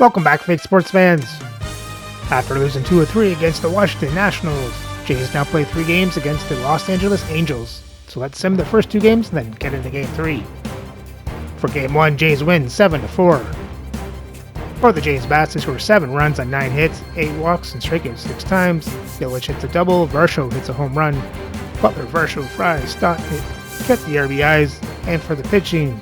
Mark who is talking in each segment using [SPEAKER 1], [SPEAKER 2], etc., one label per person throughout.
[SPEAKER 1] Welcome back, fake sports fans. After losing 2 of 3 against the Washington Nationals, Jays now play 3 games against the Los Angeles Angels. So let's sim the first 2 games and then get into Game 3. For Game 1, Jays win 7-4. For the Jays bats, they score 7 runs on 9 hits, 8 walks, and strike out 6 times. Yelich hits a double, Varsho hits a home run. Butler, Varsho, Fry, Stott get the RBIs. And for the pitching,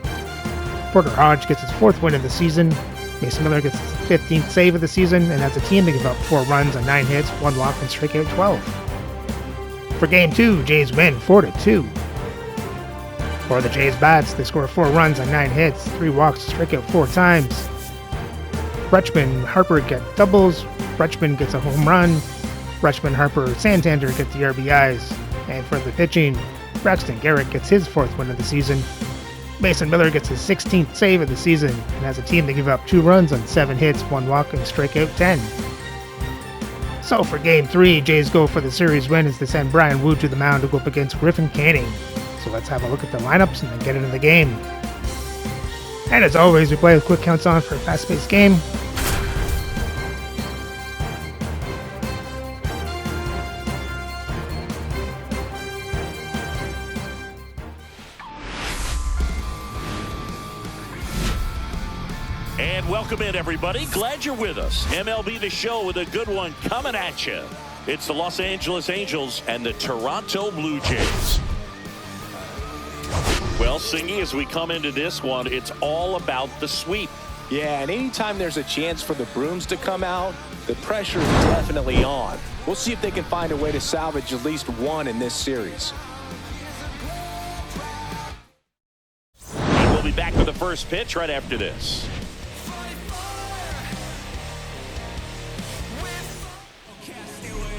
[SPEAKER 1] Porter Hodge gets his 4th win of the season. Mason Miller gets his 15th save of the season, and as a team they give up 4 runs on 9 hits, 1 walk, and strike out 12. For Game 2, Jays win 4-2. For the Jays bats, they score 4 runs on 9 hits, 3 walks, and strike out 4 times. Rutschman, Harper get doubles, Rutschman gets a home run, Rutschman, Harper, Santander get the RBIs. And for the pitching, Braxton Garrett gets his 4th win of the season. Mason Miller gets his 16th save of the season, and as a team they give up 2 runs on 7 hits, 1 walk, and strike out 10. So for Game 3, Jays go for the series win as they send Brian Wu to the mound to go up against Griffin Canning. So let's have a look at the lineups and then get into the game. And as always, we play with quick counts on for a fast-paced game.
[SPEAKER 2] And welcome in, everybody. Glad you're with us. MLB The Show with a good one coming at you. It's the Los Angeles Angels and the Toronto Blue Jays. Well, Singy, as we come into this one, it's all about the sweep.
[SPEAKER 3] Yeah, and anytime there's a chance for the brooms to come out, the pressure is definitely on. We'll see if they can find a way to salvage at least one in this series.
[SPEAKER 2] And we'll be back with the first pitch right after this.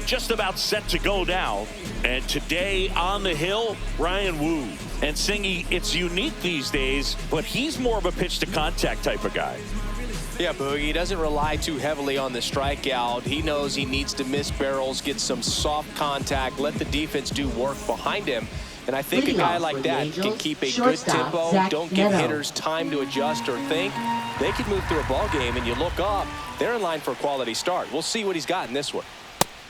[SPEAKER 2] Just about set to go now, and today on the hill, Ryan Wu. And Singy, it's unique these days, but he's more of a pitch to contact type of guy.
[SPEAKER 3] Yeah, Boogie, he doesn't rely too heavily on the strikeout. He knows he needs to miss barrels, get some soft contact, let the defense do work behind him. And I think a guy like that can keep a good tempo, don't give hitters time to adjust or think. They can move through a ball game, and you look up, they're in line for a quality start. We'll see what he's got in this one.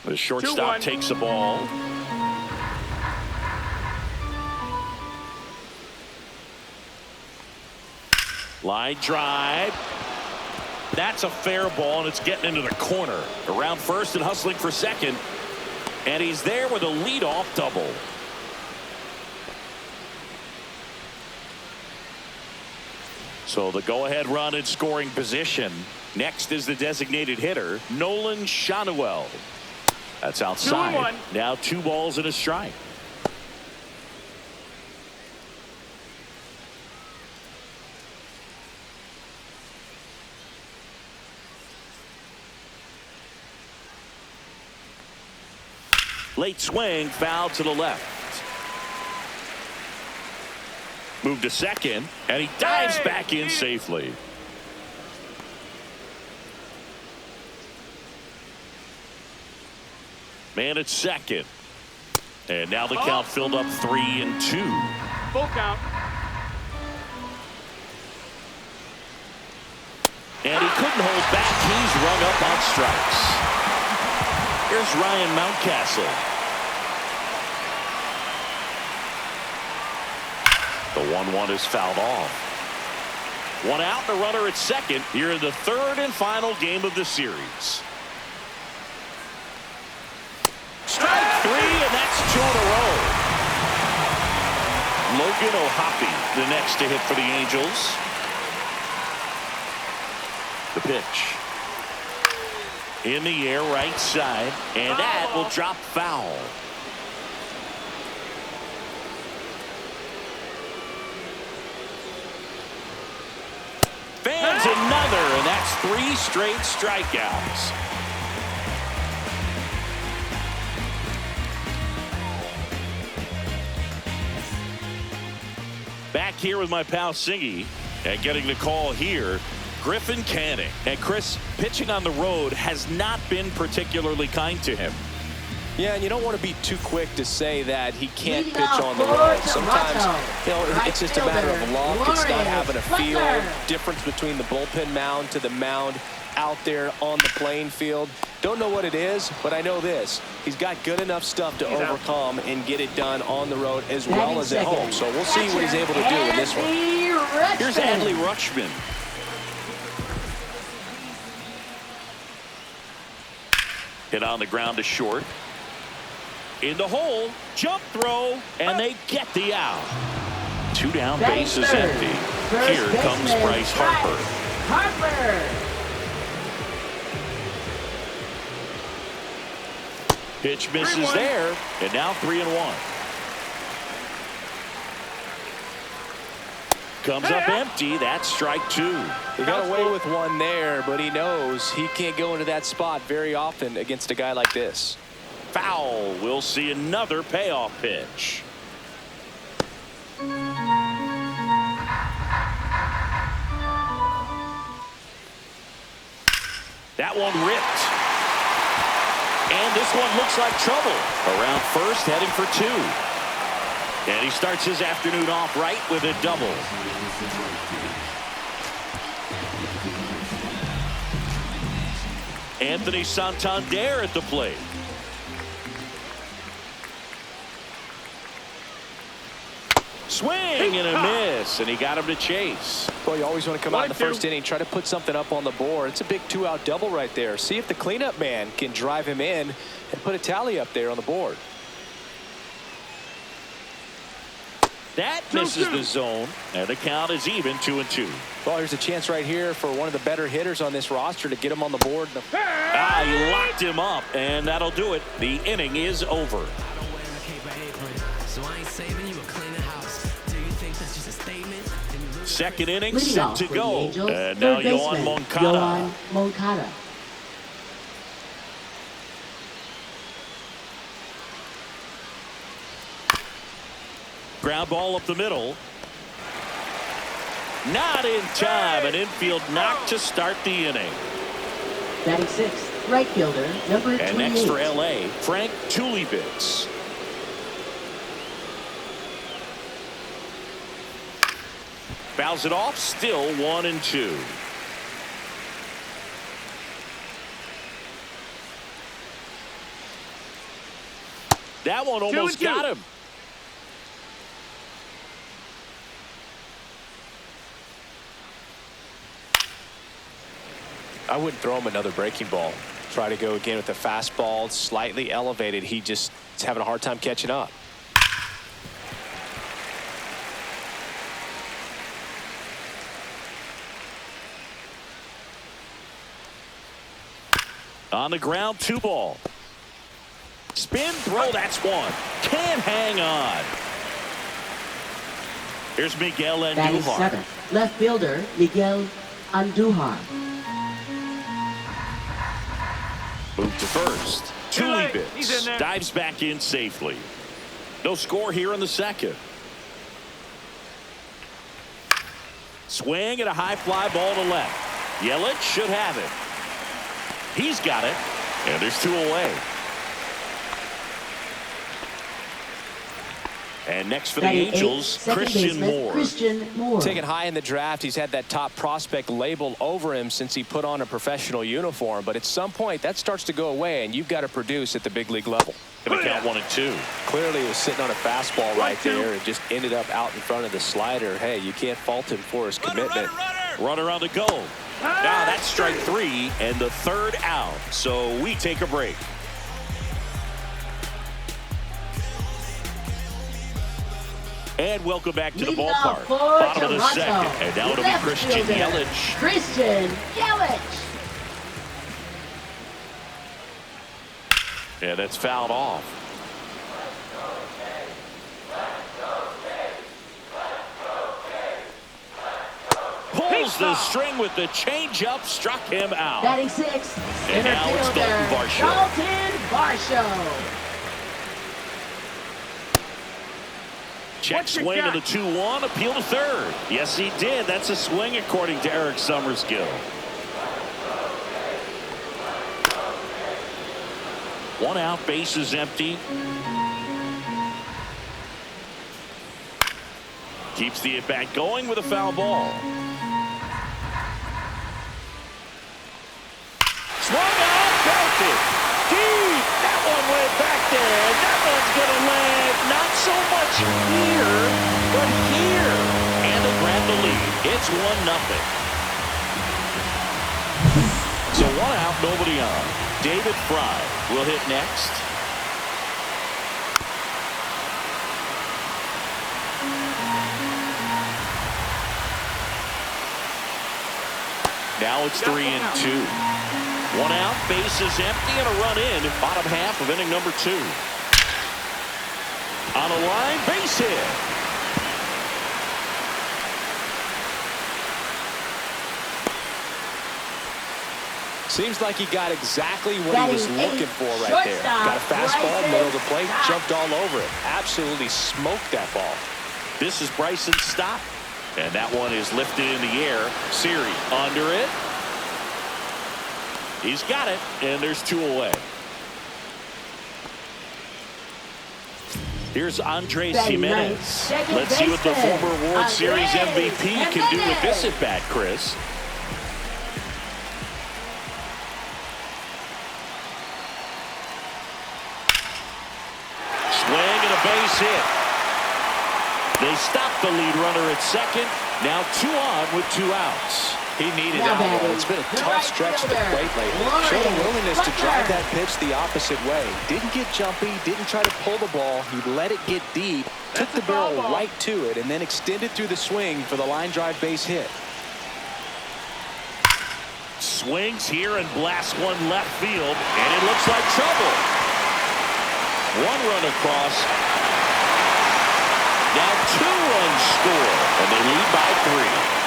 [SPEAKER 2] The shortstop takes the ball. Line drive. That's a fair ball, and it's getting into the corner. Around first and hustling for second. And he's there with a leadoff double. So the go-ahead run in scoring position. Next is the designated hitter, Nolan Shanuel. That's outside. Now 2 balls and a strike. Late swing, foul to the left. Move to second, and he dives back in safely. Man at second. And now the count filled up 3-2.
[SPEAKER 4] Full count.
[SPEAKER 2] And he couldn't hold back. He's rung up on strikes. Here's Ryan Mountcastle. The 1-1 is fouled off. 1 out and a runner at second here in the 3rd and final game of the series. Strike 3, and that's 2 in a row. Logan O'Hoppe, the next to hit for the Angels. The pitch. In the air, right side, and that will drop foul. Fans another, and that's 3 straight strikeouts. Back here with my pal Singy, and getting the call here, Griffin Canning. And Chris, pitching on the road has not been particularly kind to him.
[SPEAKER 3] Yeah, and you don't want to be too quick to say that he can't pitch on the road. Sometimes, it's just a matter of luck. It's not having a feel. Difference between the bullpen mound to the mound. out there on the playing field. Don't know what it is, but I know this. He's got good enough stuff to overcome and get it done on the road as well as at home. So we'll see what he's able to do in this one.
[SPEAKER 2] Here's Adley Rutschman. Hit on the ground to short. In the hole, jump throw, and they get the out. 2 down, bases empty. Here comes Bryce Harper. Pitch misses there, and now 3-1. Comes up empty. That's strike 2.
[SPEAKER 3] He got away with one there, but he knows he can't go into that spot very often against a guy like this.
[SPEAKER 2] Foul. We'll see another payoff pitch. That one ripped. And this one looks like trouble. Around first, heading for 2. And he starts his afternoon off right with a double. Anthony Santander at the plate. Swing and a miss, and he got him to chase.
[SPEAKER 3] Well, you always want to come out in the first inning, try to put something up on the board. It's a big 2-out double right there. See if the cleanup man can drive him in and put a tally up there on the board.
[SPEAKER 2] That misses the zone, and the count is even 2-2.
[SPEAKER 3] Well, there's a chance right here for one of the better hitters on this roster to get him on the board.
[SPEAKER 2] He locked him up, and that'll do it. The inning is over. Second inning set to go. And now Yoan Moncada. Ground ball up the middle. Not in time. An infield knock to start the inning.
[SPEAKER 4] Batting 6th, right fielder, number 28.
[SPEAKER 2] And next for LA, Frank Tulibitz. Fouls it off, still 1-2. That one almost got him.
[SPEAKER 3] I wouldn't throw him another breaking ball. Try to go again with the fastball, slightly elevated. He just is having a hard time catching up.
[SPEAKER 2] On the ground, 2 ball. Spin throw, that's 1. Can't hang on. Here's Miguel
[SPEAKER 4] Batting
[SPEAKER 2] Andujar.
[SPEAKER 4] 7th, left fielder, Miguel Andujar.
[SPEAKER 2] Move to first. Tulibitz dives back in safely. No score here in the second. Swing and a high fly ball to left. Yelich should have it. He's got it, and there's 2 away. And next for the Angels, Christian Moore.
[SPEAKER 3] Taken high in the draft, he's had that top prospect label over him since he put on a professional uniform. But at some point, that starts to go away, and you've got to produce at the big league level.
[SPEAKER 2] Going to count 1-2.
[SPEAKER 3] Clearly, he was sitting on a fastball right there and just ended up out in front of the slider. Hey, you can't fault him for his commitment.
[SPEAKER 2] Runner on the go. Now that's strike 3 and the 3rd out. So we take a break. And welcome back to the ballpark. Bottom of the second. And now it'll be Christian Yelich. And that's fouled off. Pulls the string with the changeup, struck him out.
[SPEAKER 4] Batting 6th,
[SPEAKER 2] and now it's
[SPEAKER 4] Dalton Varsho.
[SPEAKER 2] Check swing to the 2-1, appeal to third. Yes, he did. That's a swing according to Eric Summerskill. 1 out, bases empty. Keeps the at-bat going with a foul ball. and that one's going to land not so much here, but here. And they grab the lead. It's 1-0. So 1 out, nobody on. David Fry will hit next. Now it's 3-2. 1 out, base is empty, and a run in, bottom half of inning number 2. On a line, base hit.
[SPEAKER 3] Seems like he got exactly what he was looking for right there. Got a fastball, middle of the plate, jumped all over it. Absolutely smoked that ball.
[SPEAKER 2] This is Bryson's stop. And that one is lifted in the air. Siri under it. He's got it, and there's 2 away. Here's Andres Jimenez. Let's see what the former World Series MVP can do with this at bat, Chris. Swing and a base hit. They stop the lead runner at second. Now 2 on with 2 outs.
[SPEAKER 3] He needed that one. It's been a tough stretch at the plate lately. Showed a willingness to drive that pitch the opposite way. Didn't get jumpy, didn't try to pull the ball. He let it get deep, took the barrel right to it, and then extended through the swing for the line drive base hit.
[SPEAKER 2] Swings here and blasts one left field, and it looks like trouble. 1 run across. Now 2 runs score, and they lead by 3.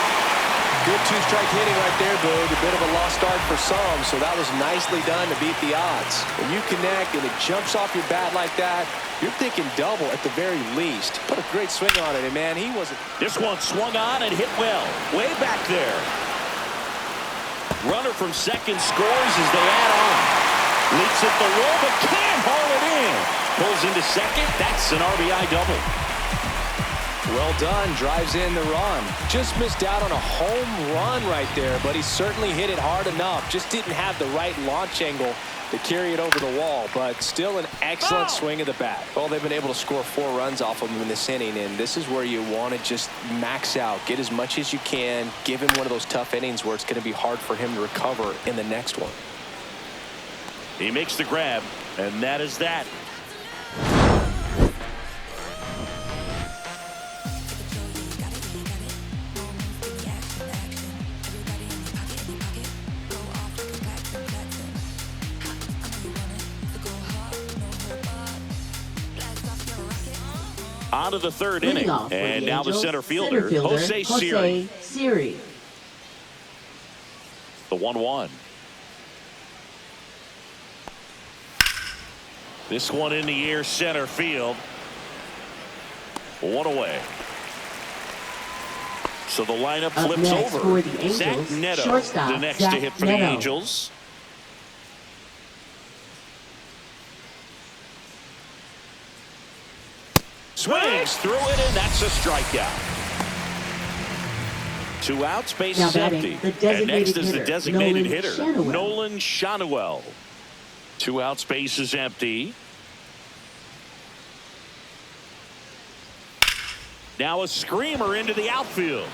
[SPEAKER 3] Good 2-strike hitting right there, Boog. A bit of a lost start for some, so that was nicely done to beat the odds. When you connect and it jumps off your bat like that, you're thinking double at the very least. Put a great swing on it, and man, he wasn't.
[SPEAKER 2] This one swung on and hit well. Way back there. Runner from second scores as they add on. Leaps at the wall, but can't haul it in. Pulls into second. That's an RBI double.
[SPEAKER 3] Well done. Drives in the run. Just missed out on a home run right there, but he certainly hit it hard enough. Just didn't have the right launch angle to carry it over the wall, but still an excellent swing of the bat. Well, they've been able to score 4 runs off of him in this inning, and this is where you want to just max out. Get as much as you can. Give him one of those tough innings where it's going to be hard for him to recover in the next one.
[SPEAKER 2] He makes the grab, and that is that. On to the 3rd inning, and now the center fielder, Jose Siri. The 1-1. This one in the air, center field. 1 away. So the lineup flips over. Zach Neto, the next to hit for the Angels. Swings through it, and that's a strikeout. 2 outs, base is empty. And next is the designated hitter, Nolan Shanuel. 2 outs, base is empty. Now a screamer into the outfield.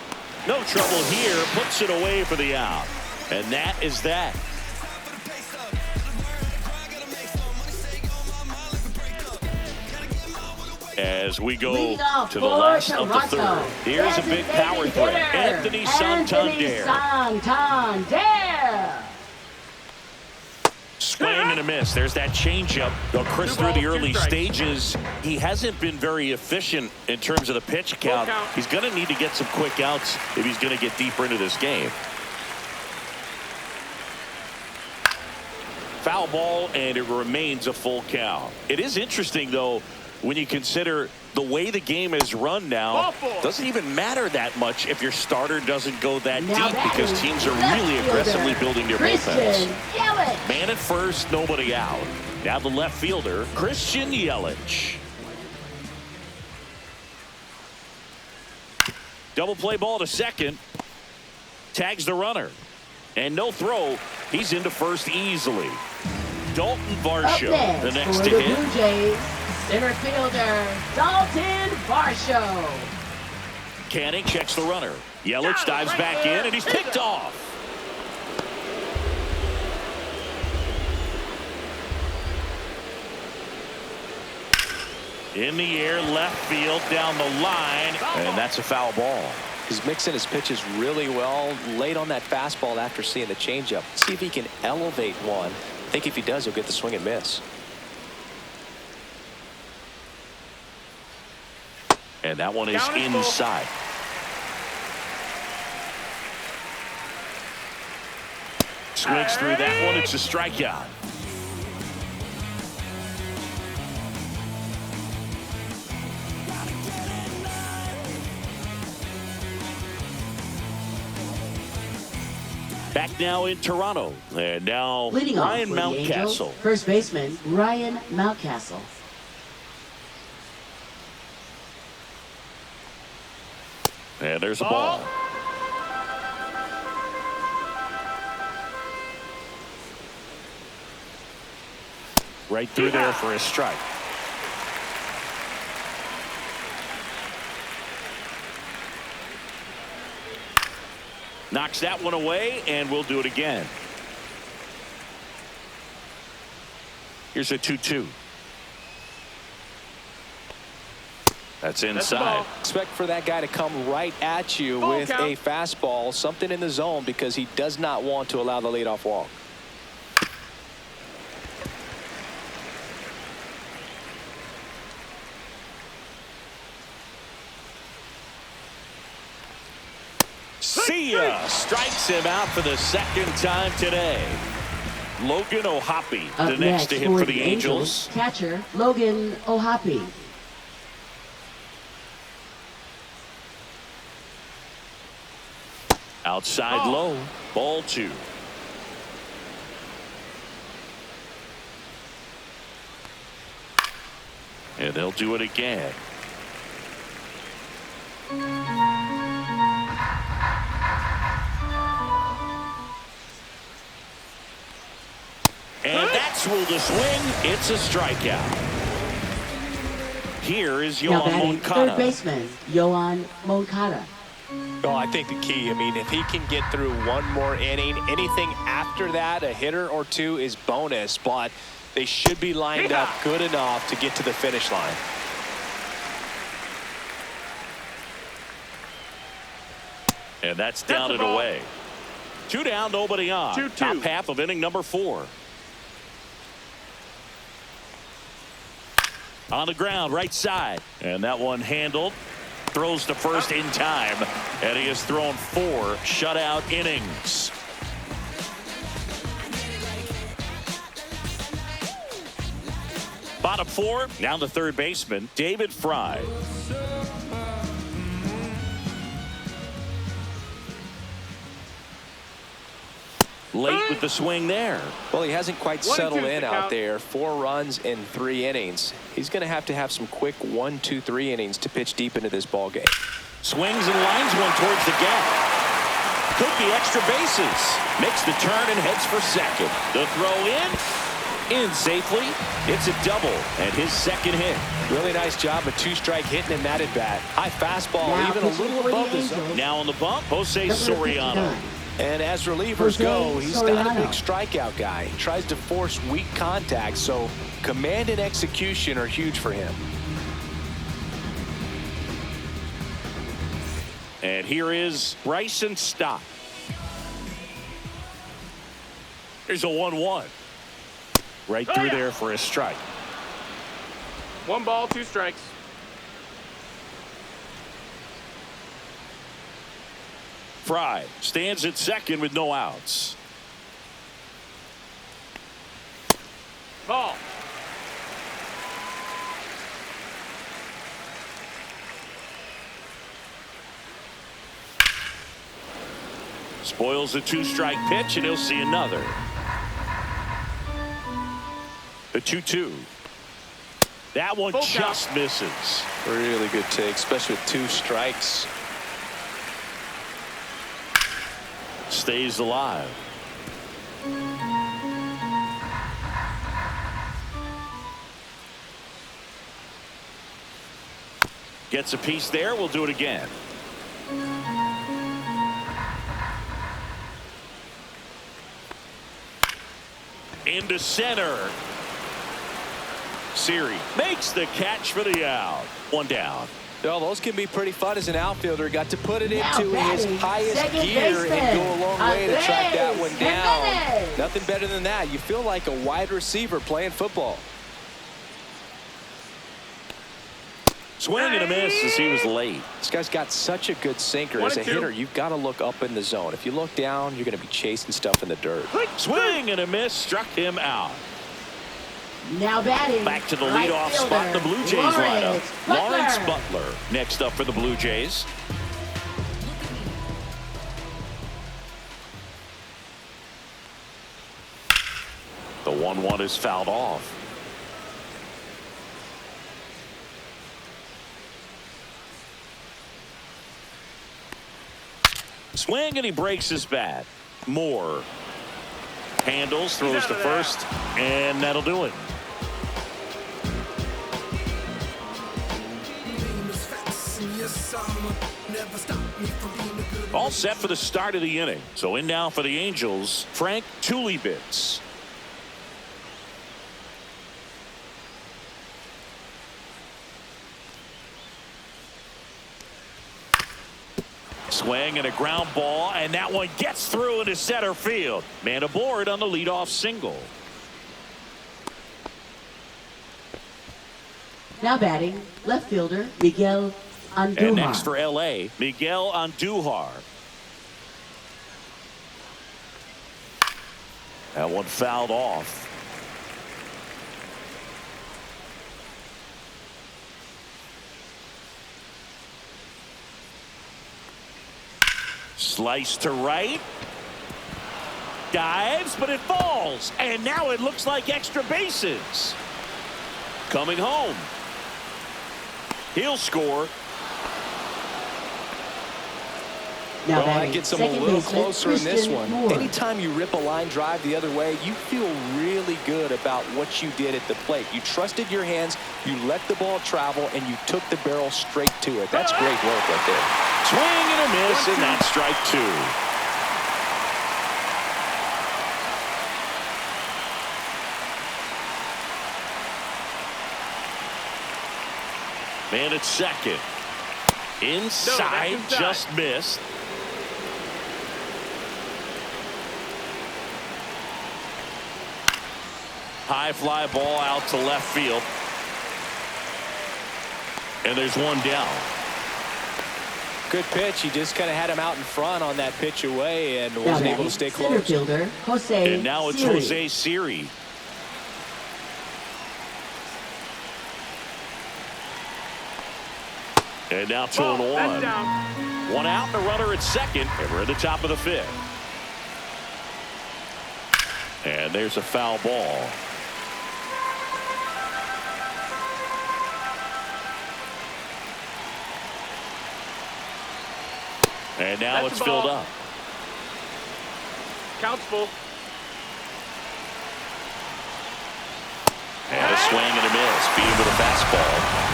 [SPEAKER 2] No trouble here, puts it away for the out. And that is that. As we go to the last of the 3rd. Here's a big power threat. Anthony Santander. Swing and a miss. There's that changeup. Though Chris, through the early stages, he hasn't been very efficient in terms of the pitch count. He's going to need to get some quick outs if he's going to get deeper into this game. Foul ball, and it remains a full count. It is interesting, though, when you consider the way the game is run now, doesn't even matter that much if your starter doesn't go that deep, because teams are really aggressively building their bullpens. Man at first, nobody out. Now the left fielder, Christian Yelich. Double play ball to second. Tags the runner. And no throw. He's into first easily. Dalton
[SPEAKER 4] Up
[SPEAKER 2] Varsho,
[SPEAKER 4] next
[SPEAKER 2] the next
[SPEAKER 4] for
[SPEAKER 2] to
[SPEAKER 4] the
[SPEAKER 2] hit.
[SPEAKER 4] Blue Jays, center fielder Dalton Varsho.
[SPEAKER 2] Canning checks the runner. Yelich dives back in, and he's picked off. In the air, left field, down the line, and that's a foul ball.
[SPEAKER 3] He's mixing his pitches really well, late on that fastball after seeing the changeup. See if he can elevate one. I think if he does, he'll get the swing and miss.
[SPEAKER 2] And that one is inside. Swings through that one. It's a strikeout. Back now in Toronto. And now
[SPEAKER 4] Leading off
[SPEAKER 2] Ryan
[SPEAKER 4] for the Angels,
[SPEAKER 2] Mountcastle.
[SPEAKER 4] first baseman Ryan Mountcastle.
[SPEAKER 2] And there's a ball. Right through there for a strike. Knocks that one away, and we'll do it again. Here's a 2-2. That's inside.
[SPEAKER 3] Expect for that guy to come right at you with a fastball, something in the zone, because he does not want to allow the leadoff walk.
[SPEAKER 2] See ya! Strikes him out for the second time today. Logan O'Hoppe, the
[SPEAKER 4] Up
[SPEAKER 2] next to hit for the Angels.
[SPEAKER 4] Catcher Logan O'Hoppe.
[SPEAKER 2] Outside low, ball 2. And they'll do it again. And that's ruled a swing. It's a strikeout. Here is
[SPEAKER 4] Now
[SPEAKER 2] Yohan
[SPEAKER 4] batting third
[SPEAKER 2] Moncada.
[SPEAKER 4] baseman Yohan Moncada.
[SPEAKER 3] Oh, I think the key, I mean, if he can get through one more inning, anything after that, a hitter or two is bonus, but they should be lined up good enough to get to the finish line.
[SPEAKER 2] And that's down and away. 2 down, nobody on.
[SPEAKER 5] 2-2.
[SPEAKER 2] Top half of inning number 4. On the ground, right side. And that one handled. Throws to first in time. And he has thrown 4 shutout innings. Bottom 4, now the third baseman, David Fry. Late with the swing there.
[SPEAKER 3] Well, he hasn't quite
[SPEAKER 5] 1-2
[SPEAKER 3] settled
[SPEAKER 5] is
[SPEAKER 3] in
[SPEAKER 5] the
[SPEAKER 3] out
[SPEAKER 5] count.
[SPEAKER 3] there. 4 runs in 3 innings. He's going to have some quick 1, 2, 3 innings to pitch deep into this ball game.
[SPEAKER 2] Swings and lines one towards the gap. Took the extra bases. Makes the turn and heads for second. The throw in safely. It's a double and his second hit.
[SPEAKER 3] Really nice job, a 2-strike hitting in that at bat. High fastball,
[SPEAKER 4] Now
[SPEAKER 3] even a
[SPEAKER 4] pitching
[SPEAKER 3] little
[SPEAKER 4] for the
[SPEAKER 3] above the zone.
[SPEAKER 4] Angels,
[SPEAKER 2] Now on the bump, Jose
[SPEAKER 4] number
[SPEAKER 2] Soriano.
[SPEAKER 4] 59.
[SPEAKER 3] And as relievers
[SPEAKER 4] Jose
[SPEAKER 3] go, he's not a
[SPEAKER 4] Soriano.
[SPEAKER 3] big strikeout guy. He tries to force weak contact, so command and execution are huge for him.
[SPEAKER 2] And here is Bryson Stott. Here's a 1-1. Right through there for a strike.
[SPEAKER 5] 1 ball, 2 strikes.
[SPEAKER 2] Fry stands at second with no outs.
[SPEAKER 5] Ball.
[SPEAKER 2] Spoils the 2-strike pitch, and he'll see another. The 2-2. That one
[SPEAKER 5] Full
[SPEAKER 2] just
[SPEAKER 5] count.
[SPEAKER 2] misses.
[SPEAKER 3] Really good take, especially with 2 strikes.
[SPEAKER 2] Stays alive. Gets a piece there. We'll do it again. Into center. Siri makes the catch for the out. One down.
[SPEAKER 3] Well, those can be pretty fun as an outfielder. Got to put it into his highest
[SPEAKER 4] second
[SPEAKER 3] gear and go a long way to track that one down.
[SPEAKER 4] Jimenez.
[SPEAKER 3] Nothing better than that. You feel like a wide receiver playing football.
[SPEAKER 2] Swing and a miss as he was late.
[SPEAKER 3] This guy's got such a good sinker. As a hitter, you've got to look up in the zone. If you look down, you're going to be chasing stuff in the dirt.
[SPEAKER 2] Swing and a miss, struck him out.
[SPEAKER 4] Now batting.
[SPEAKER 2] Back to the
[SPEAKER 4] right
[SPEAKER 2] leadoff
[SPEAKER 4] fielder,
[SPEAKER 2] spot in the Blue Jays
[SPEAKER 4] Lawrence
[SPEAKER 2] lineup.
[SPEAKER 4] Butler.
[SPEAKER 2] Lawrence Butler next up for the Blue Jays. The 1-1 is fouled off. Swing and he breaks his bat. Moore handles, throws to first, and that'll do it. All set for the start of the inning. So in now for the Angels, Frank Tulibitz. Swing and a ground ball, and that one gets through into center field. Man aboard on the leadoff single.
[SPEAKER 4] Now batting, left fielder Miguel Andujar.
[SPEAKER 2] And next for LA, Miguel Andujar. That one fouled off. Slice to right. Dives, but it falls. And now it looks like extra bases. Coming home. He'll score.
[SPEAKER 4] Now
[SPEAKER 3] Well, that
[SPEAKER 4] batting,
[SPEAKER 3] gets them a
[SPEAKER 4] second
[SPEAKER 3] little
[SPEAKER 4] baseman,
[SPEAKER 3] closer in this
[SPEAKER 4] Christian
[SPEAKER 3] one.
[SPEAKER 4] Moore.
[SPEAKER 3] Anytime you rip a line drive the other way, you feel really good about what you did at the plate. You trusted your hands, you let the ball travel, and you took the barrel straight to it. That's great work right there.
[SPEAKER 2] Swing and a miss, and that's strike two. Man at second. Inside, just missed. High fly ball out to left field. And there's one down.
[SPEAKER 3] Good pitch. He just kind of had him out in front on that pitch away and wasn't able to stay
[SPEAKER 4] Center
[SPEAKER 3] close.
[SPEAKER 4] fielder Jose
[SPEAKER 2] And now it's
[SPEAKER 4] Siri.
[SPEAKER 2] Jose Siri. And now 2-1. One out and a runner at second. And we're at the top of the fifth. And there's a foul ball. And now it's filled up.
[SPEAKER 5] Count's full.
[SPEAKER 2] And a swing and a miss. Beat him with a fastball.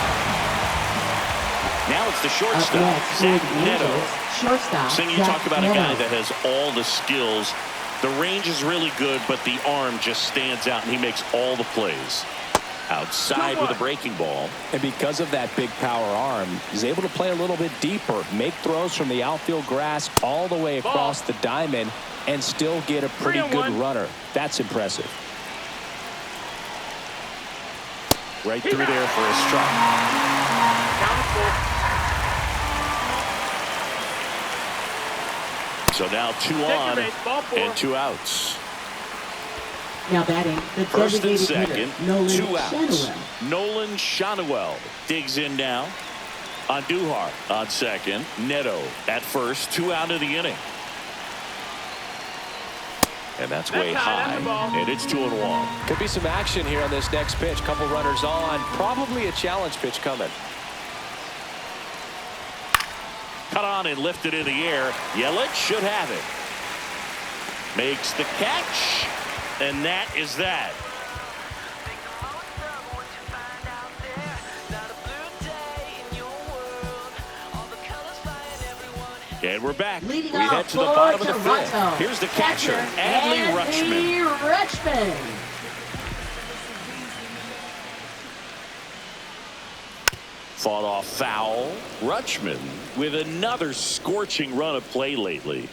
[SPEAKER 2] Now it's the
[SPEAKER 4] Up
[SPEAKER 2] shortstop,
[SPEAKER 4] next,
[SPEAKER 2] Zach
[SPEAKER 4] for the
[SPEAKER 2] Neto.
[SPEAKER 4] Angels, shortstop
[SPEAKER 2] Sing, you
[SPEAKER 4] Zach
[SPEAKER 2] talk about
[SPEAKER 4] Neto.
[SPEAKER 2] a guy that has all the skills. The range is really good, but the arm just stands out, and he makes all the plays. Outside with a breaking ball.
[SPEAKER 3] And because of that big power arm, he's able to play a little bit deeper, make throws from the outfield grass all the way across the diamond, and still get a pretty good runner. That's impressive.
[SPEAKER 2] Right through there for a strike.
[SPEAKER 5] Count's full.
[SPEAKER 2] So now 2 on
[SPEAKER 5] base, ball four.
[SPEAKER 2] and 2 outs.
[SPEAKER 4] Now batting, the
[SPEAKER 2] First and
[SPEAKER 4] designated
[SPEAKER 2] second,
[SPEAKER 4] hitter, Nolan
[SPEAKER 2] 2 outs.
[SPEAKER 4] Shanaway.
[SPEAKER 2] Nolan Shanaway digs in now. Andujar on second. Neto at first. 2 out of the inning. And that's way high. And it's 2-1.
[SPEAKER 3] Could be some action here on this next pitch. Couple runners on. Probably a challenge pitch coming.
[SPEAKER 2] Cut on and lifted in the air. Yelich should have it. Makes the catch. And that is that. And we're back.
[SPEAKER 4] Leading
[SPEAKER 2] We
[SPEAKER 4] off
[SPEAKER 2] head to the
[SPEAKER 4] for
[SPEAKER 2] bottom of the
[SPEAKER 4] Toronto,
[SPEAKER 2] fifth. Here's the catcher, Adley Rutschman. Fought off foul. Rutschman with another scorching run of play lately.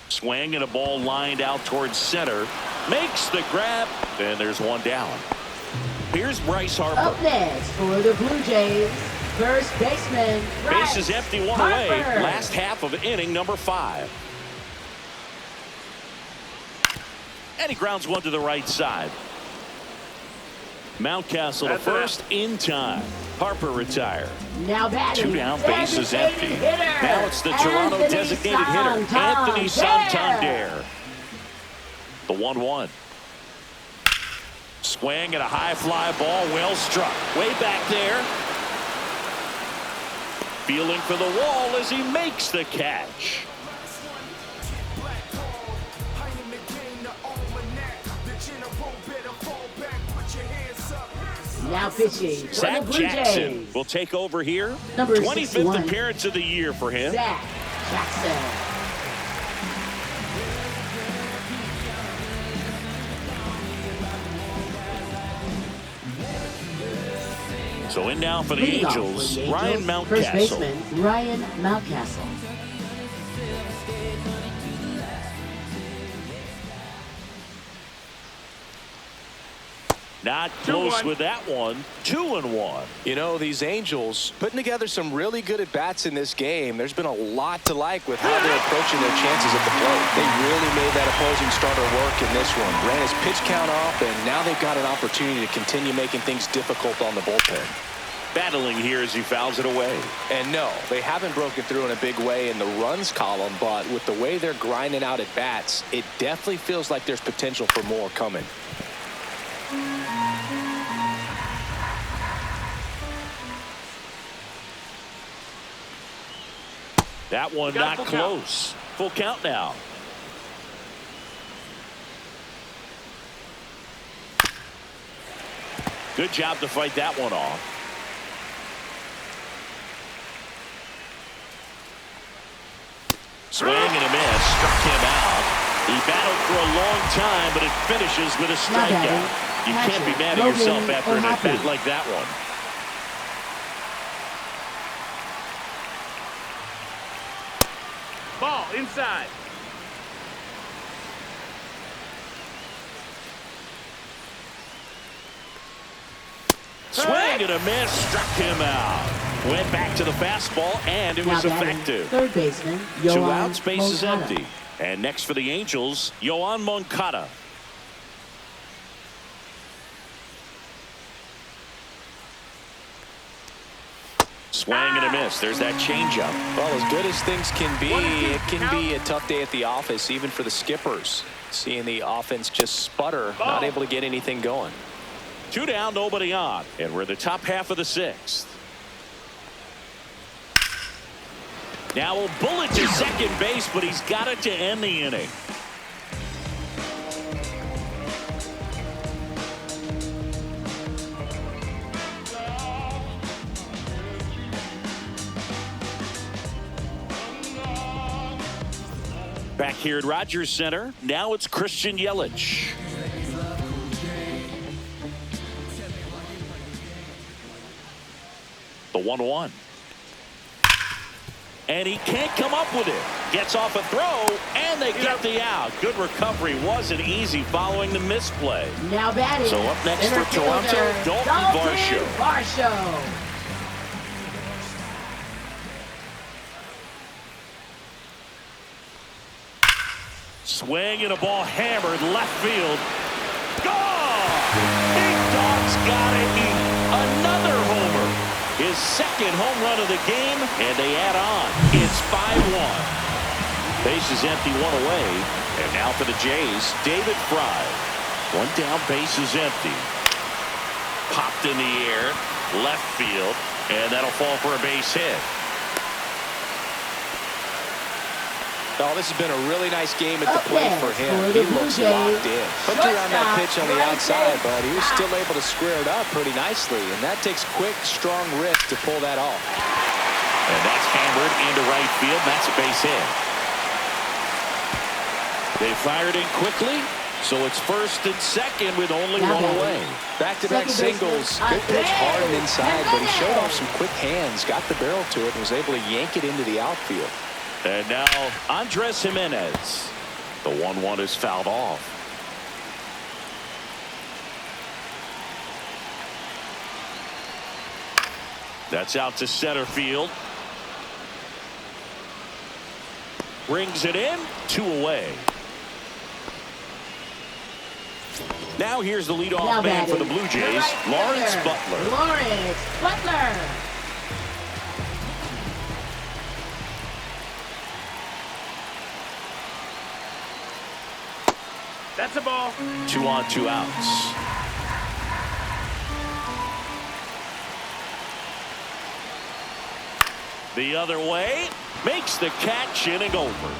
[SPEAKER 2] Swing and a ball lined out towards center. Makes the grab. And there's one down. Here's Bryce Harper.
[SPEAKER 4] Up next for the Blue Jays, first baseman, Bryce
[SPEAKER 2] Base is empty, one
[SPEAKER 4] Harper.
[SPEAKER 2] away. Last half of inning number 5. And he grounds one to the right side. Mountcastle to first in time. Harper retired.
[SPEAKER 4] Now batting,
[SPEAKER 2] 2 down, base is empty.
[SPEAKER 4] hitter,
[SPEAKER 2] Now it's the Toronto
[SPEAKER 4] Anthony
[SPEAKER 2] designated hitter, Anthony Santander. The 1-1. Swing and a high fly ball, well struck. Way back there. Feeling for the wall as he makes the catch.
[SPEAKER 4] Now pitching for
[SPEAKER 2] Zach
[SPEAKER 4] the Blue
[SPEAKER 2] Jackson
[SPEAKER 4] Jays,
[SPEAKER 2] will take over here.
[SPEAKER 4] Number
[SPEAKER 2] 25th
[SPEAKER 4] 61.
[SPEAKER 2] appearance of the year for him.
[SPEAKER 4] Zach Jackson.
[SPEAKER 2] So in now for the
[SPEAKER 4] Leading off for
[SPEAKER 2] Angels,
[SPEAKER 4] the
[SPEAKER 2] Ryan
[SPEAKER 4] Angels, first
[SPEAKER 2] Mountcastle.
[SPEAKER 4] baseman, Ryan Mountcastle.
[SPEAKER 2] Not close with that one. 2-1.
[SPEAKER 3] You know, these Angels putting together some really good at-bats in this game. There's been a lot to like with how they're approaching their chances at the plate. They really made that opposing starter work in this one. Ran his pitch count up, and now they've got an opportunity to continue making things difficult on the bullpen.
[SPEAKER 2] Battling here as he fouls it away.
[SPEAKER 3] And no, they haven't broken through in a big way in the runs column, but with the way they're grinding out at bats, it definitely feels like there's potential for more coming.
[SPEAKER 2] That one not close. Full count now. Good job to fight that one off. Swing and a miss. Struck him out. He battled for a long time, but it finishes with a strikeout. You can't be mad at yourself after an at-bat like that one.
[SPEAKER 5] Ball inside.
[SPEAKER 2] Swing and a miss. Struck him out. Went back to the fastball, and it was effective.
[SPEAKER 4] Third baseman,
[SPEAKER 2] 2
[SPEAKER 4] Yoan
[SPEAKER 2] outs, base is
[SPEAKER 4] Moncada.
[SPEAKER 2] empty. And next for the Angels, Yoan Moncada. Swing and a miss. There's that changeup.
[SPEAKER 3] Well, as good as things can be, it can be a tough day at the office, even for the skippers. Seeing the offense just sputter, not able to get anything going.
[SPEAKER 2] 2 down, nobody on. And we're the top half of the 6th. Now a bullet to second base, but he's got it to end the inning. Back here at Rogers Center, now it's Christian Yelich. The 1-1. And he can't come up with it. Gets off a throw, and they get the out. Good recovery. Wasn't easy following the misplay.
[SPEAKER 4] Now batting.
[SPEAKER 2] So up next
[SPEAKER 4] center
[SPEAKER 2] for Toronto,
[SPEAKER 4] fielder,
[SPEAKER 2] Dalton Varsho.
[SPEAKER 4] Varsho.
[SPEAKER 2] Swing and a ball hammered left field. Gone! Big Dog's got to eat. Another homer. His second home run of the game, and they add on. It's 5-1. Base is empty, one away. And now for the Jays, David Fry. 1 down, base is empty. Popped in the air, left field, and that'll fall for a base hit.
[SPEAKER 3] Oh, this has been a really nice game at the plate for him.
[SPEAKER 4] He
[SPEAKER 3] looks locked in. Hooked around that pitch on the outside, but he was still able to square it up pretty nicely. And that takes quick, strong wrist to pull that off.
[SPEAKER 2] And that's hammered into right field. That's a base hit. They fired in quickly, so it's first and second with only one away.
[SPEAKER 3] Back-to-back singles. Good pitch, hard and inside, but he showed off some quick hands, got the barrel to it, and was able to yank it into the outfield.
[SPEAKER 2] And now Andres Jimenez. The 1-1 is fouled off. That's out to center field. Brings it in. 2 away. Now here's the leadoff man for the Blue Jays, Lawrence Butler.
[SPEAKER 4] Lawrence Butler.
[SPEAKER 5] That's a ball.
[SPEAKER 2] 2 on, 2 outs. The other way, makes the catch, inning over.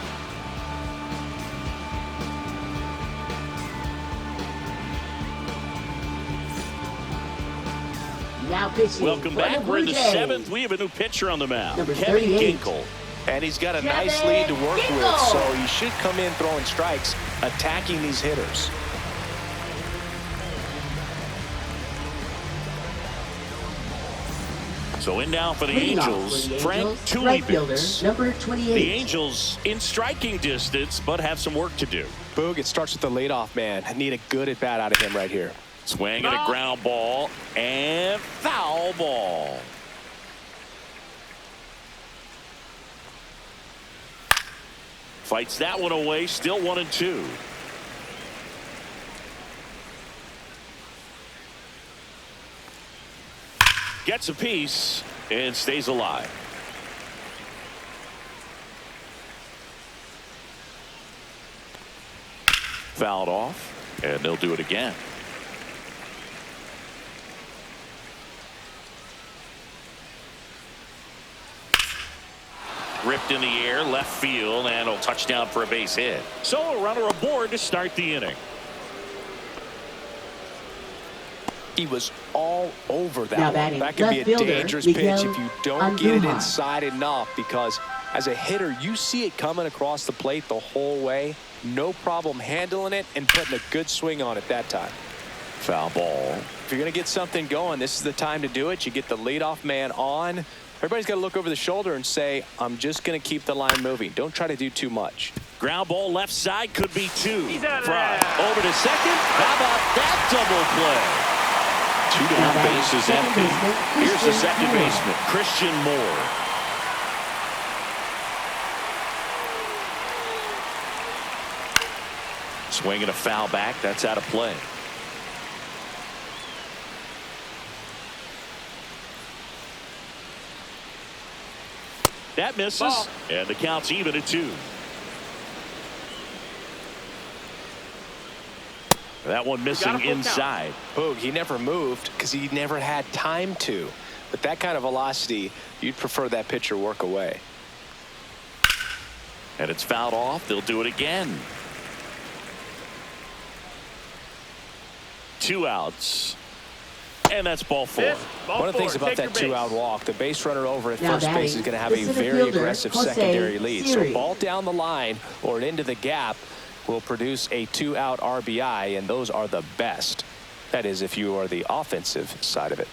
[SPEAKER 4] Now pitching.
[SPEAKER 2] Welcome back. We're in the 7th. We have a new pitcher on the mound,
[SPEAKER 4] Number
[SPEAKER 2] Kevin
[SPEAKER 4] 38.
[SPEAKER 2] Ginkel.
[SPEAKER 3] And he's got a nice lead to work with, so he should come in throwing strikes, attacking these hitters.
[SPEAKER 2] So in now for the
[SPEAKER 4] Leading off
[SPEAKER 2] Angels,
[SPEAKER 4] for the
[SPEAKER 2] Frank
[SPEAKER 4] Angels, right fielder,
[SPEAKER 2] Tulibis.
[SPEAKER 4] number 28.
[SPEAKER 2] The Angels in striking distance, but have some work to do.
[SPEAKER 3] Boog, it starts with the leadoff man. I need a good at bat out of him right here.
[SPEAKER 2] Swing and a ground ball and foul ball. Fights that one away, still 1-2. Gets a piece and stays alive. Fouled off, and they'll do it again. Ripped in the air, left field, and a touchdown for a base hit. So a runner aboard to start the inning.
[SPEAKER 3] He was all over that
[SPEAKER 4] Now
[SPEAKER 3] one.
[SPEAKER 4] batting
[SPEAKER 3] That could be a
[SPEAKER 4] left fielder,
[SPEAKER 3] dangerous pitch
[SPEAKER 4] Miguel
[SPEAKER 3] if you don't get it
[SPEAKER 4] Andujar.
[SPEAKER 3] inside enough, because as a hitter, you see it coming across the plate the whole way. No problem handling it and putting a good swing on it that time.
[SPEAKER 2] Foul ball.
[SPEAKER 3] If you're going to get something going, this is the time to do it. You get the leadoff man on. Everybody's got to look over the shoulder and say, I'm just going to keep the line moving. Don't try to do too much.
[SPEAKER 2] Ground ball left side, could be 2.
[SPEAKER 5] He's out of
[SPEAKER 2] Fry
[SPEAKER 5] there.
[SPEAKER 2] over to second. How about that double play? 2 down, base is empty. Here's the second baseman, Christian Moore. Swinging a foul back. That's out of play. That misses.
[SPEAKER 5] Ball.
[SPEAKER 2] And the count's even at 2. That one missing inside.
[SPEAKER 3] Boog, he never moved because he never had time to. But that kind of velocity, you'd prefer that pitcher work away.
[SPEAKER 2] And it's fouled off. They'll do it again. 2 outs. And that's ball 4.
[SPEAKER 3] One of the things about that 2-out walk, the base runner over at
[SPEAKER 4] Now
[SPEAKER 3] first
[SPEAKER 4] batting,
[SPEAKER 3] base is going to have
[SPEAKER 4] the
[SPEAKER 3] a
[SPEAKER 4] center
[SPEAKER 3] very
[SPEAKER 4] fielder,
[SPEAKER 3] aggressive
[SPEAKER 4] Jose
[SPEAKER 3] secondary lead.
[SPEAKER 4] Siri.
[SPEAKER 3] So ball down the line or into the gap will produce a 2-out RBI, and those are the best. That is, if you are the offensive side of it.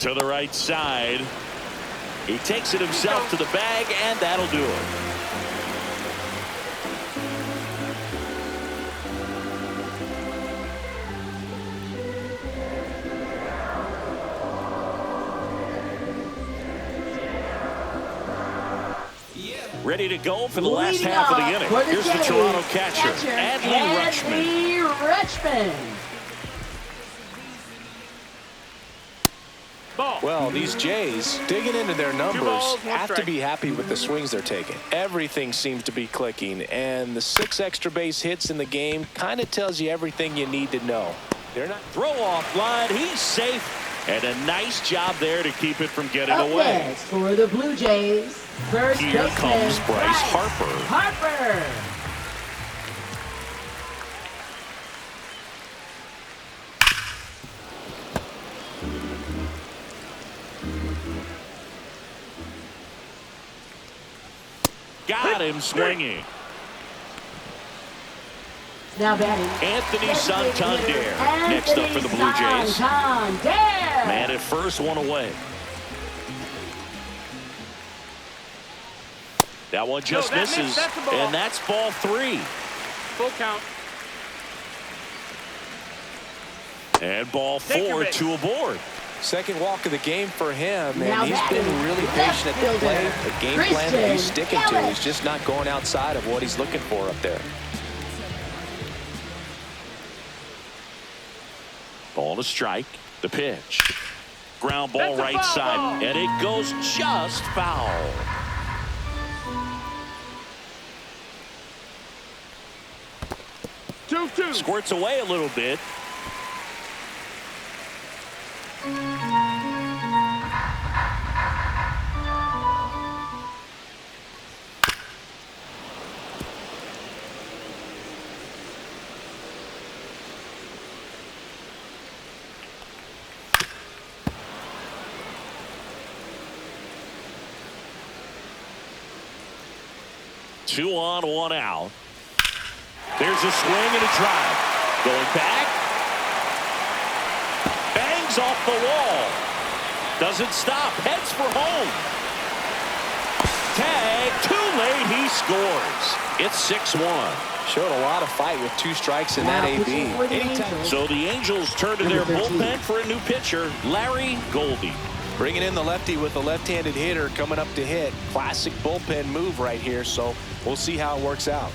[SPEAKER 2] To the right side. He takes it himself to the bag, and that'll do it. Ready to go for the last
[SPEAKER 4] Leading
[SPEAKER 2] half of the
[SPEAKER 4] off
[SPEAKER 2] inning.
[SPEAKER 4] for the
[SPEAKER 2] Here's the
[SPEAKER 4] Jays,
[SPEAKER 2] Toronto catcher, Adley Rutschman.
[SPEAKER 4] Rutschman.
[SPEAKER 5] Ball.
[SPEAKER 3] Well, these Jays, digging into their numbers,
[SPEAKER 5] balls, one
[SPEAKER 3] have to
[SPEAKER 5] strike.
[SPEAKER 3] be happy with the swings they're taking. Everything seems to be clicking, and the 6 extra base hits in the game kind of tells you everything you need to know. They're not.
[SPEAKER 2] Throw off line. He's safe. And a nice job there to keep it from getting
[SPEAKER 4] Up
[SPEAKER 2] away.
[SPEAKER 4] next for the Blue Jays, first
[SPEAKER 2] Here
[SPEAKER 4] baseman,
[SPEAKER 2] comes Bryce Harper.
[SPEAKER 4] Harper.
[SPEAKER 2] Got him swinging.
[SPEAKER 4] Now batting,
[SPEAKER 2] Anthony Santander next up for the Blue Jays.
[SPEAKER 4] Santander.
[SPEAKER 2] Man at first, one away. That one just misses, and that's ball 3.
[SPEAKER 5] Full count.
[SPEAKER 2] And ball 4, 2 aboard.
[SPEAKER 3] Second walk of the game for him,
[SPEAKER 4] Now
[SPEAKER 3] and he's been
[SPEAKER 4] batting,
[SPEAKER 3] really
[SPEAKER 4] left
[SPEAKER 3] patient at the plate.
[SPEAKER 4] fielder,
[SPEAKER 3] The game plan that he's sticking to,
[SPEAKER 4] Christian
[SPEAKER 3] he's just not going outside of what he's looking for up there.
[SPEAKER 2] Ball to strike. The pitch. Ground ball
[SPEAKER 5] That's a
[SPEAKER 2] right
[SPEAKER 5] foul
[SPEAKER 2] side,
[SPEAKER 5] ball.
[SPEAKER 2] and it goes just foul.
[SPEAKER 5] Two.
[SPEAKER 2] Squirts away a little bit. Two on, one out. There's a swing and a drive. Going back. Bangs off the wall. Doesn't stop. Heads for home. Tag. Too late. He scores. It's 6-1.
[SPEAKER 3] Showed a lot of fight with 2 strikes in that
[SPEAKER 4] Now pitching for the
[SPEAKER 3] AB.
[SPEAKER 4] Angels.
[SPEAKER 2] So the Angels turn to
[SPEAKER 4] Number
[SPEAKER 2] their
[SPEAKER 4] 13.
[SPEAKER 2] bullpen for a new pitcher, Larry Goldie.
[SPEAKER 3] Bringing in the lefty with a left-handed hitter coming up to hit. Classic bullpen move right here, so we'll see how it works out.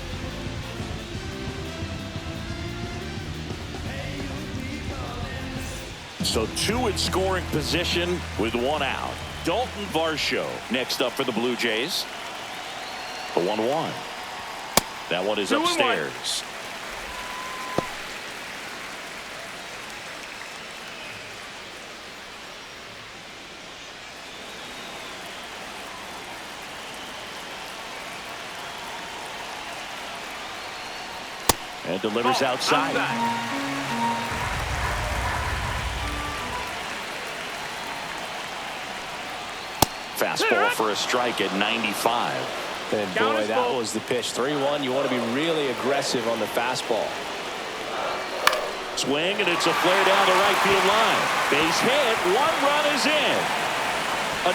[SPEAKER 2] So 2 in scoring position with 1 out. Dalton Varsho next up for the Blue Jays. The 1-1. That one is
[SPEAKER 5] 2-1.
[SPEAKER 2] upstairs. And delivers outside. Fastball for a strike at 95.
[SPEAKER 3] And boy, that was the pitch. 3-1. You want to be really aggressive on the fastball.
[SPEAKER 2] Swing, and it's a flare down the right field line. Base hit. 1 run is in.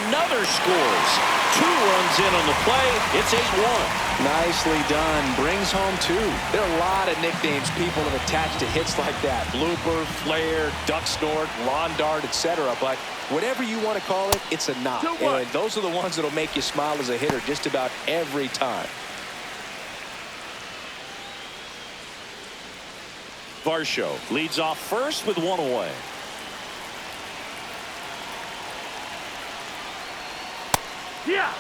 [SPEAKER 2] Another scores. 2 runs in on the play. It's 8-1.
[SPEAKER 3] Nicely done. Brings home 2. There are a lot of nicknames people have attached to hits like that. Blooper, flare, duck snort, lawn dart, etc. But whatever you want to call it, it's a knock.
[SPEAKER 5] 2-1.
[SPEAKER 3] And those are the ones that'll make you smile as a hitter just about every time.
[SPEAKER 2] Varsho leads off first with 1 away.
[SPEAKER 5] Yeah.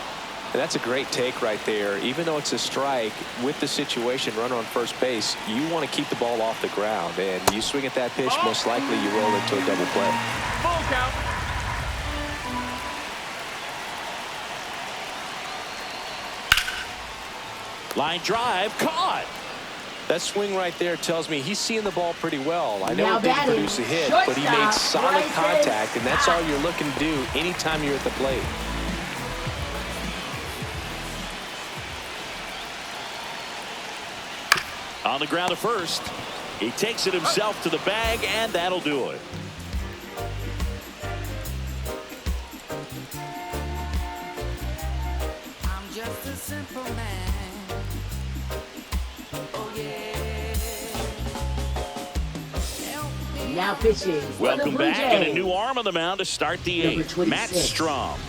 [SPEAKER 3] And that's a great take right there. Even though it's a strike, with the situation, runner on first base, you want to keep the ball off the ground. And you swing at that pitch, most likely you roll into a double play.
[SPEAKER 5] Full count.
[SPEAKER 2] Line drive caught.
[SPEAKER 3] That swing right there tells me he's seeing the ball pretty well. I know
[SPEAKER 4] Now
[SPEAKER 3] it didn't
[SPEAKER 4] batting,
[SPEAKER 3] produce a hit, but he made
[SPEAKER 4] shortstop,
[SPEAKER 3] solid
[SPEAKER 4] Bryson
[SPEAKER 3] contact, and that's all
[SPEAKER 4] Stott.
[SPEAKER 3] you're looking to do anytime you're at the plate.
[SPEAKER 2] On the ground at first. He takes it himself to the bag, and that'll do it.
[SPEAKER 6] I'm just a simple man. Oh yeah. Help me.
[SPEAKER 4] Now pitching for
[SPEAKER 2] Welcome
[SPEAKER 4] the Blue
[SPEAKER 2] back, and a
[SPEAKER 4] Jays.
[SPEAKER 2] new arm on the mound to start the
[SPEAKER 4] Number
[SPEAKER 2] 8th. Matt
[SPEAKER 4] 26.
[SPEAKER 2] Strom.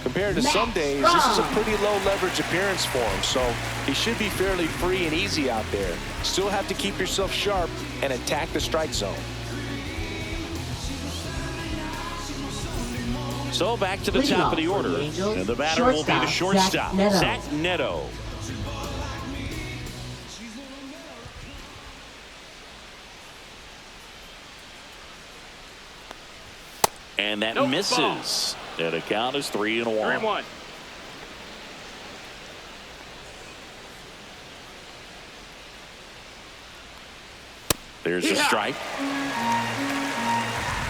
[SPEAKER 3] Compared to
[SPEAKER 4] Matt
[SPEAKER 3] some days, this is a
[SPEAKER 4] Strom.
[SPEAKER 3] pretty low leverage appearance for him, so he should be fairly free and easy out there. Still have to keep yourself sharp and attack the strike zone.
[SPEAKER 2] So back to the
[SPEAKER 4] Leading
[SPEAKER 2] top of the
[SPEAKER 4] off for the
[SPEAKER 2] order.
[SPEAKER 4] Angels,
[SPEAKER 2] And the batter will be the
[SPEAKER 4] shortstop,
[SPEAKER 2] shortstop,
[SPEAKER 4] Zach Neto.
[SPEAKER 2] Zach Neto. And that
[SPEAKER 5] Nope,
[SPEAKER 2] misses. And the count is 3-1.
[SPEAKER 5] 3-1.
[SPEAKER 2] There's a strike.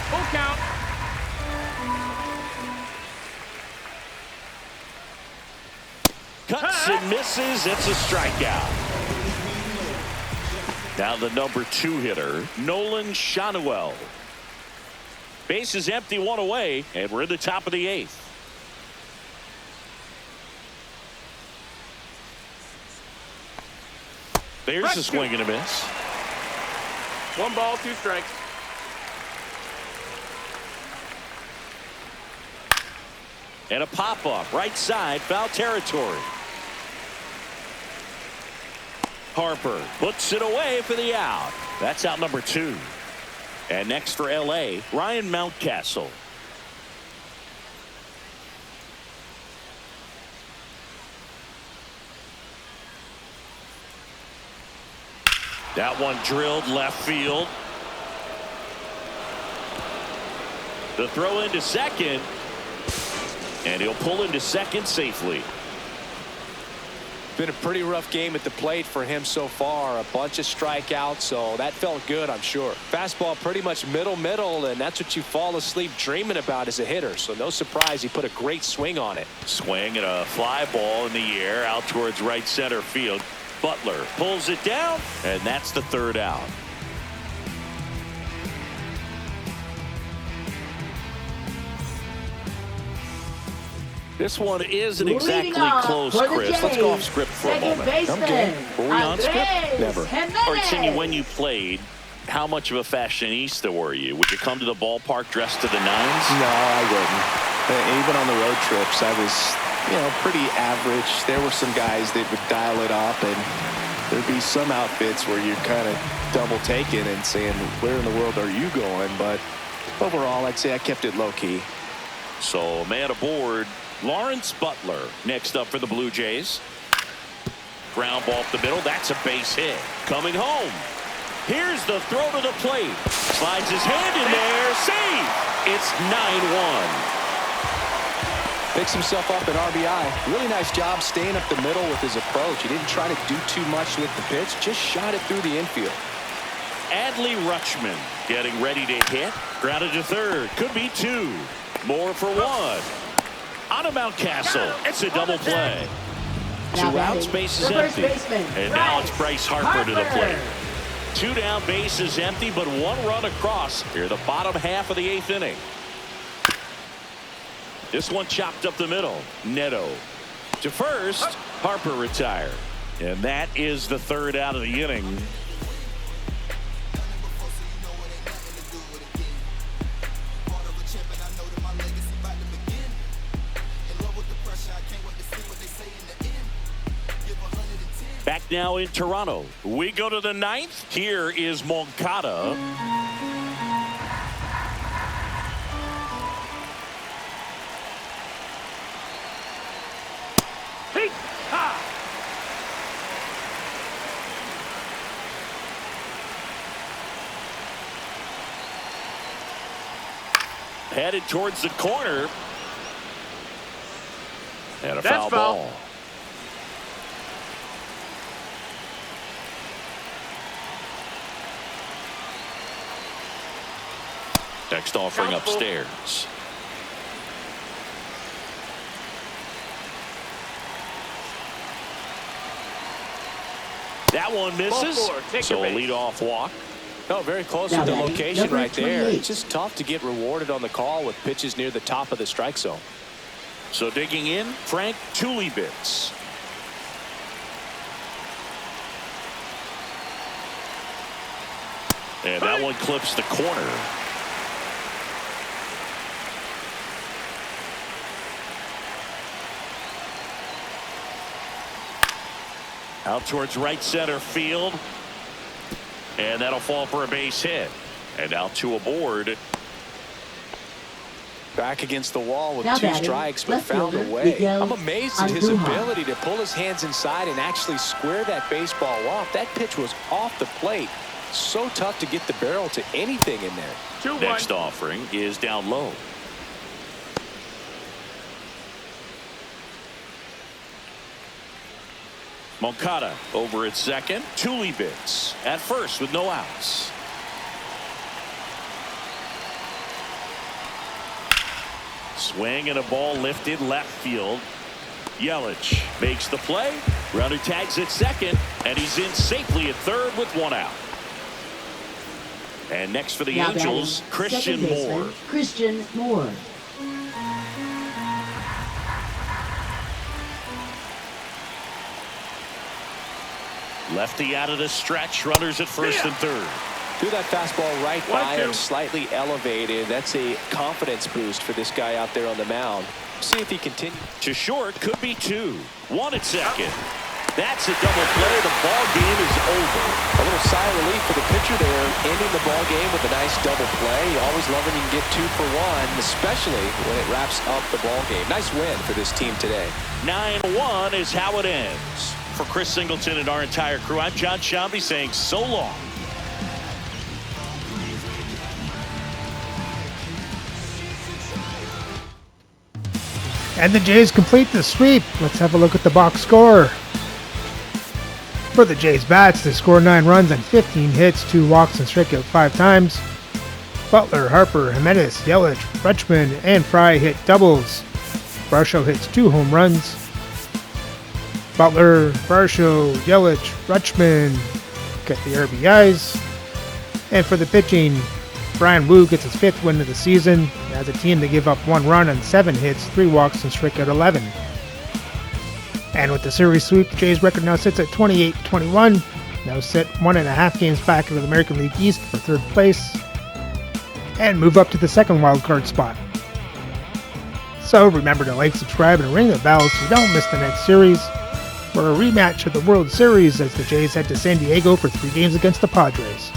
[SPEAKER 5] Full count.
[SPEAKER 2] Cuts and misses. It's a strikeout. Now the number 2 hitter, Nolan Shanuel. Base is empty, 1 away, and we're in the top of the 8th. There's a swing and a miss.
[SPEAKER 5] 1 ball, 2 strikes.
[SPEAKER 2] And a pop-up, right side, foul territory. Harper puts it away for the out. That's out number 2. And next for L.A., Ryan Mountcastle. That one drilled left field. The throw into second. And he'll pull into second safely.
[SPEAKER 3] Been a pretty rough game at the plate for him so far. A bunch of strikeouts, so that felt good, I'm sure. Fastball pretty much middle, and that's what you fall asleep dreaming about as a hitter. So no surprise he put a great swing on it.
[SPEAKER 2] Swing and a fly ball in the air out towards right center field. Butler pulls it down, and that's the 3rd out. This one isn't exactly close, Chris. Let's go off script for a moment.
[SPEAKER 4] Okay.
[SPEAKER 2] Were we on script?
[SPEAKER 3] Never.
[SPEAKER 2] All right, Singy, when you played, how much of a fashionista were you? Would you come to the ballpark dressed to the nines?
[SPEAKER 3] No, I wouldn't. Even on the road trips, I was, pretty average. There were some guys that would dial it up, and there'd be some outfits where you're kind of double taking and saying, where in the world are you going? But overall, I'd say I kept it low key.
[SPEAKER 2] So, man aboard, Lawrence Butler next up for the Blue Jays. Ground ball up the middle. That's a base hit. Coming home. Here's the throw to the plate. Slides his hand in there. Save. It's 9-1.
[SPEAKER 3] Picks himself up at RBI. Really nice job staying up the middle with his approach. He didn't try to do too much with the pitch. Just shot it through the infield.
[SPEAKER 2] Adley Rutschman getting ready to hit. Grounded to third. Could be 2. More for 1. On to Mountcastle. It's a double play. 2 outs, base is empty. And now it's Bryce Harper to the plate. 2 down, base is empty, but 1 run across here the bottom half of the 8th inning. This one chopped up the middle. Neto to first. Harper retired. And that is the 3rd out of the inning. Back now in Toronto. We go to the 9th. Here is Moncada. Headed towards the corner. And a foul ball. Next offering upstairs. That one misses. So a leadoff walk.
[SPEAKER 3] No, very close to the location right there. It's just tough to get rewarded on the call with pitches near the top of the strike zone.
[SPEAKER 2] So digging in, Frank Tulibitz. And that one clips the corner. Out towards right center field. And that'll fall for a base hit. And now 2 aboard.
[SPEAKER 3] Back against the wall with 2 strikes, but found a way. I'm amazed at his ability to pull his hands inside and actually square that baseball off. That pitch was off the plate. So tough to get the barrel to anything in there.
[SPEAKER 2] Next offering is down low. Moncada over at second. Tulibits at first with no outs. Swing and a ball lifted left field. Yelich makes the play. Runner tags at second, and he's in safely at third with one out. And next for the
[SPEAKER 4] Now
[SPEAKER 2] Angels,
[SPEAKER 4] batting,
[SPEAKER 2] Christian
[SPEAKER 4] second baseman,
[SPEAKER 2] Moore.
[SPEAKER 4] Christian Moore.
[SPEAKER 2] Lefty out of the stretch. Runners at first and third.
[SPEAKER 3] Threw that fastball right by him, slightly elevated. That's a confidence boost for this guy out there on the mound. See if he continues.
[SPEAKER 2] To short, could be two. One at second. That's a double play. The ball game is over.
[SPEAKER 3] A little sigh of relief for the pitcher there, ending the ball game with a nice double play. You always love when you can get 2 for 1, especially when it wraps up the ball game. Nice win for this team today.
[SPEAKER 2] 9-1 is how it ends. For Chris Singleton and our entire crew, I'm John Shambi saying so long.
[SPEAKER 1] And the Jays complete the sweep. Let's have a look at the box score. For the Jays bats, they score 9 runs and 15 hits, 2 walks, and strike out 5 times. Butler, Harper, Jimenez, Yelich, Rutschman, and Fry hit doubles. Varsho hits 2 home runs. Butler, Varsho, Yelich, Rutschman get the RBIs. And for the pitching, Brian Wu gets his 5th win of the season. As a team, they give up 1 run and 7 hits, 3 walks, and strike out 11. And with the series sweep, the Jays record now sits at 28-21. Now sit 1.5 games back into the American League East for 3rd place. And move up to the 2nd wildcard spot. So remember to like, subscribe, and ring the bell so you don't miss the next series, for a rematch of the World Series as the Jays head to San Diego for 3 games against the Padres.